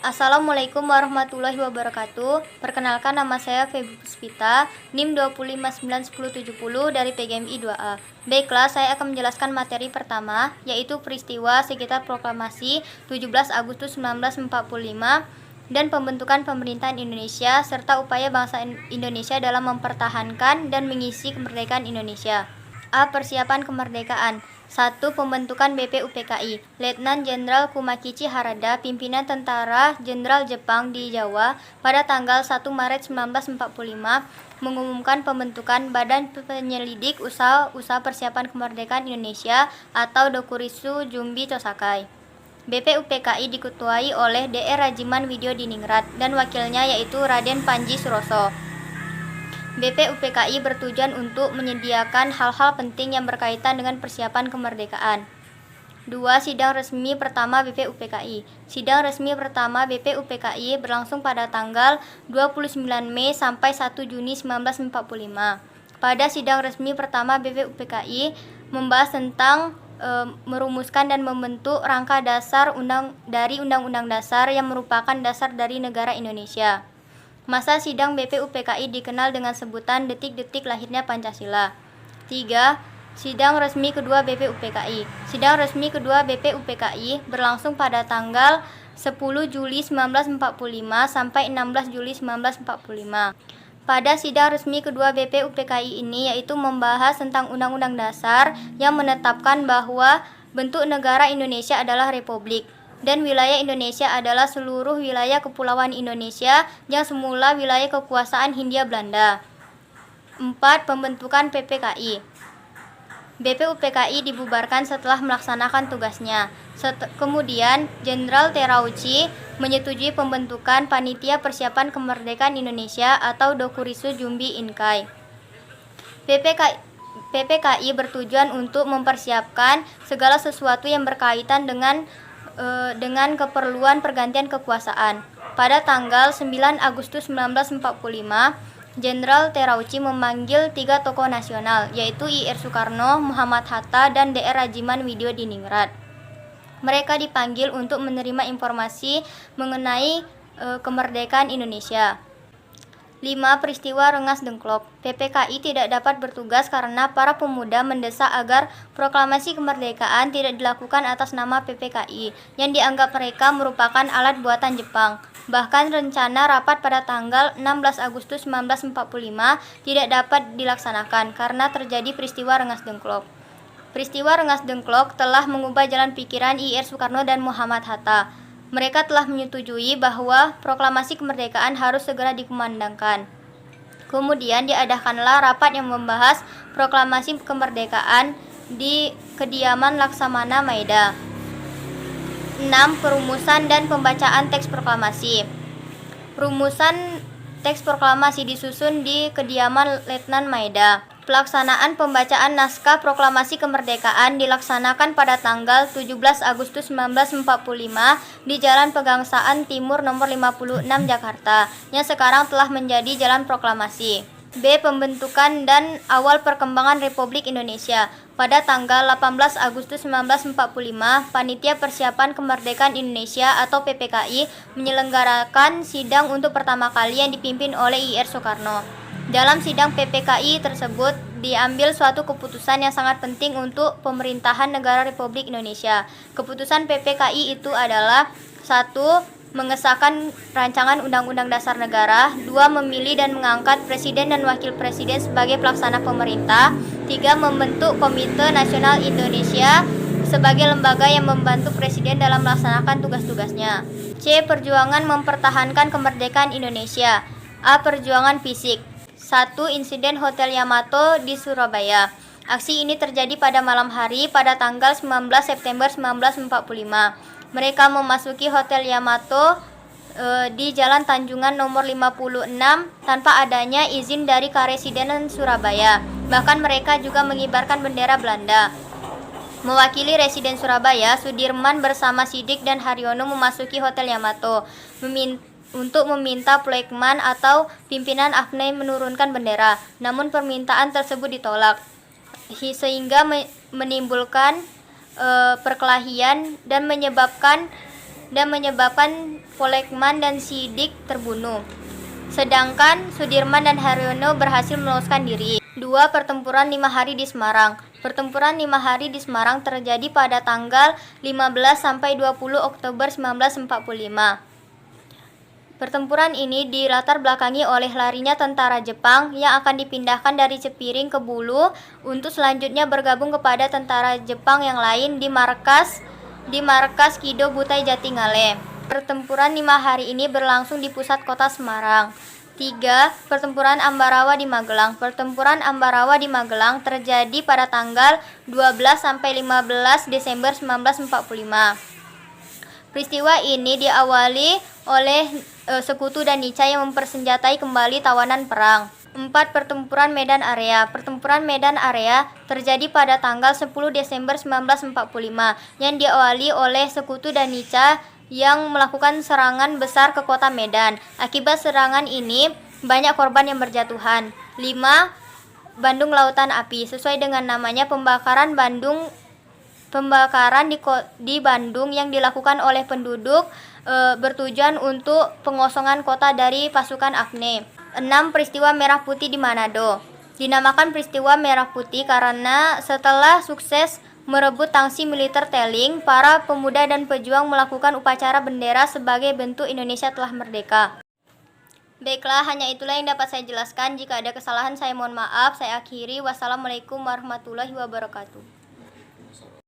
Assalamualaikum warahmatullahi wabarakatuh. Perkenalkan, nama saya Feby Puspita, NIM 2591070 dari PGMI 2A. Baiklah, saya akan menjelaskan materi pertama, yaitu peristiwa sekitar proklamasi 17 Agustus 1945 dan pembentukan pemerintahan Indonesia serta upaya bangsa Indonesia dalam mempertahankan dan mengisi kemerdekaan Indonesia. A. Persiapan kemerdekaan. 1. Pembentukan BPUPKI. Letnan Jenderal Kumakichi Harada, pimpinan tentara Jenderal Jepang di Jawa, pada tanggal 1 Maret 1945 mengumumkan pembentukan Badan Penyelidik Usaha Persiapan Kemerdekaan Indonesia atau Dokuritsu Jumbi Chosakai. BPUPKI diketuai oleh Dr. Rajiman Widyodiningrat dan wakilnya yaitu Raden Panji Suroso. BPUPKI bertujuan untuk menyediakan hal-hal penting yang berkaitan dengan persiapan kemerdekaan. 2. Sidang resmi pertama BPUPKI. Sidang resmi pertama BPUPKI berlangsung pada tanggal 29 Mei sampai 1 Juni 1945. Pada sidang resmi pertama BPUPKI membahas tentang merumuskan dan membentuk rangka dasar dari Undang-Undang Dasar yang merupakan dasar dari negara Indonesia. Masa sidang BPUPKI dikenal dengan sebutan detik-detik lahirnya Pancasila. 3. Sidang resmi kedua BPUPKI. Sidang resmi kedua BPUPKI berlangsung pada tanggal 10 Juli 1945 sampai 16 Juli 1945. Pada sidang resmi kedua BPUPKI ini yaitu membahas tentang Undang-Undang Dasar yang menetapkan bahwa bentuk negara Indonesia adalah republik dan wilayah Indonesia adalah seluruh wilayah kepulauan Indonesia yang semula wilayah kekuasaan Hindia Belanda. 4. Pembentukan PPKI. BPUPKI dibubarkan setelah melaksanakan tugasnya. Kemudian, Jenderal Terauchi menyetujui pembentukan Panitia Persiapan Kemerdekaan Indonesia atau Dokuritsu Jumbi Inkai. PPKI bertujuan untuk mempersiapkan segala sesuatu yang berkaitan dengan keperluan pergantian kekuasaan. Pada tanggal 9 Agustus 1945, Jenderal Terauchi memanggil 3 tokoh nasional, yaitu I.R. Soekarno, Muhammad Hatta, dan Dr. Rajiman Widyodiningrat. Mereka dipanggil untuk menerima informasi mengenai kemerdekaan Indonesia. 5. Peristiwa Rengas Dengklok. PPKI tidak dapat bertugas karena para pemuda mendesak agar proklamasi kemerdekaan tidak dilakukan atas nama PPKI yang dianggap mereka merupakan alat buatan Jepang. Bahkan rencana rapat pada tanggal 16 Agustus 1945 tidak dapat dilaksanakan karena terjadi peristiwa Rengas Dengklok. Peristiwa Rengas Dengklok telah mengubah jalan pikiran I.R. Soekarno dan Muhammad Hatta. Mereka telah menyetujui bahwa proklamasi kemerdekaan harus segera dikumandangkan. Kemudian diadakanlah rapat yang membahas proklamasi kemerdekaan di kediaman Laksamana Maeda. 6. Perumusan dan pembacaan teks proklamasi. Rumusan teks proklamasi disusun di kediaman Letnan Maeda. Pelaksanaan pembacaan naskah proklamasi kemerdekaan dilaksanakan pada tanggal 17 Agustus 1945 di Jalan Pegangsaan Timur nomor 56 Jakarta, yang sekarang telah menjadi Jalan Proklamasi. B. Pembentukan dan awal perkembangan Republik Indonesia. Pada tanggal 18 Agustus 1945, Panitia Persiapan Kemerdekaan Indonesia atau PPKI menyelenggarakan sidang untuk pertama kali yang dipimpin oleh I.R. Soekarno. Dalam sidang PPKI tersebut diambil suatu keputusan yang sangat penting untuk pemerintahan negara Republik Indonesia. Keputusan PPKI itu adalah 1. Mengesahkan rancangan Undang-Undang Dasar Negara. 2. Memilih dan mengangkat Presiden dan Wakil Presiden sebagai pelaksana pemerintah. 3. Membentuk Komite Nasional Indonesia sebagai lembaga yang membantu Presiden dalam melaksanakan tugas-tugasnya. C. Perjuangan mempertahankan kemerdekaan Indonesia. A. Perjuangan fisik. 1. Insiden Hotel Yamato di Surabaya. Aksi ini terjadi pada malam hari pada tanggal 19 September 1945. Mereka memasuki Hotel Yamato di Jalan Tanjungan nomor 56 tanpa adanya izin dari Karesidenan Surabaya. Bahkan mereka juga mengibarkan bendera Belanda. Mewakili Residen Surabaya, Sudirman bersama Sidik dan Haryono memasuki Hotel Yamato untuk meminta Pluekman atau pimpinan AFNI menurunkan bendera. Namun permintaan tersebut ditolak, sehingga menimbulkan perkelahian dan menyebabkan dan menyebabkan Polekman dan Sidik terbunuh. Sedangkan Sudirman dan Haryono berhasil meloloskan diri. 2. Pertempuran 5 hari di Semarang. Pertempuran 5 hari di Semarang terjadi pada tanggal 15 sampai 20 Oktober 1945. Pertempuran ini dilatar belakangi oleh larinya tentara Jepang yang akan dipindahkan dari Cepiring ke Bulu untuk selanjutnya bergabung kepada tentara Jepang yang lain di markas Kido Butai Jatingale. Pertempuran 5 hari ini berlangsung di pusat kota Semarang. 3. Pertempuran Ambarawa di Magelang. Pertempuran Ambarawa di Magelang terjadi pada tanggal 12 sampai 15 Desember 1945. Peristiwa ini diawali oleh Sekutu dan Nica yang mempersenjatai kembali tawanan perang. 4. Pertempuran Medan Area. Pertempuran Medan Area terjadi pada tanggal 10 Desember 1945 yang diawali oleh Sekutu dan Nica yang melakukan serangan besar ke kota Medan. Akibat serangan ini banyak korban yang berjatuhan. 5. Bandung Lautan Api. Sesuai dengan namanya, pembakaran di Bandung yang dilakukan oleh penduduk bertujuan untuk pengosongan kota dari pasukan AKNE. 6. Peristiwa Merah Putih di Manado. Dinamakan peristiwa Merah Putih karena setelah sukses merebut tangsi militer Teling, para pemuda dan pejuang melakukan upacara bendera sebagai bentuk Indonesia telah merdeka. Baiklah, hanya itulah yang dapat saya jelaskan. Jika ada kesalahan, saya mohon maaf. Saya akhiri. Wassalamualaikum warahmatullahi wabarakatuh.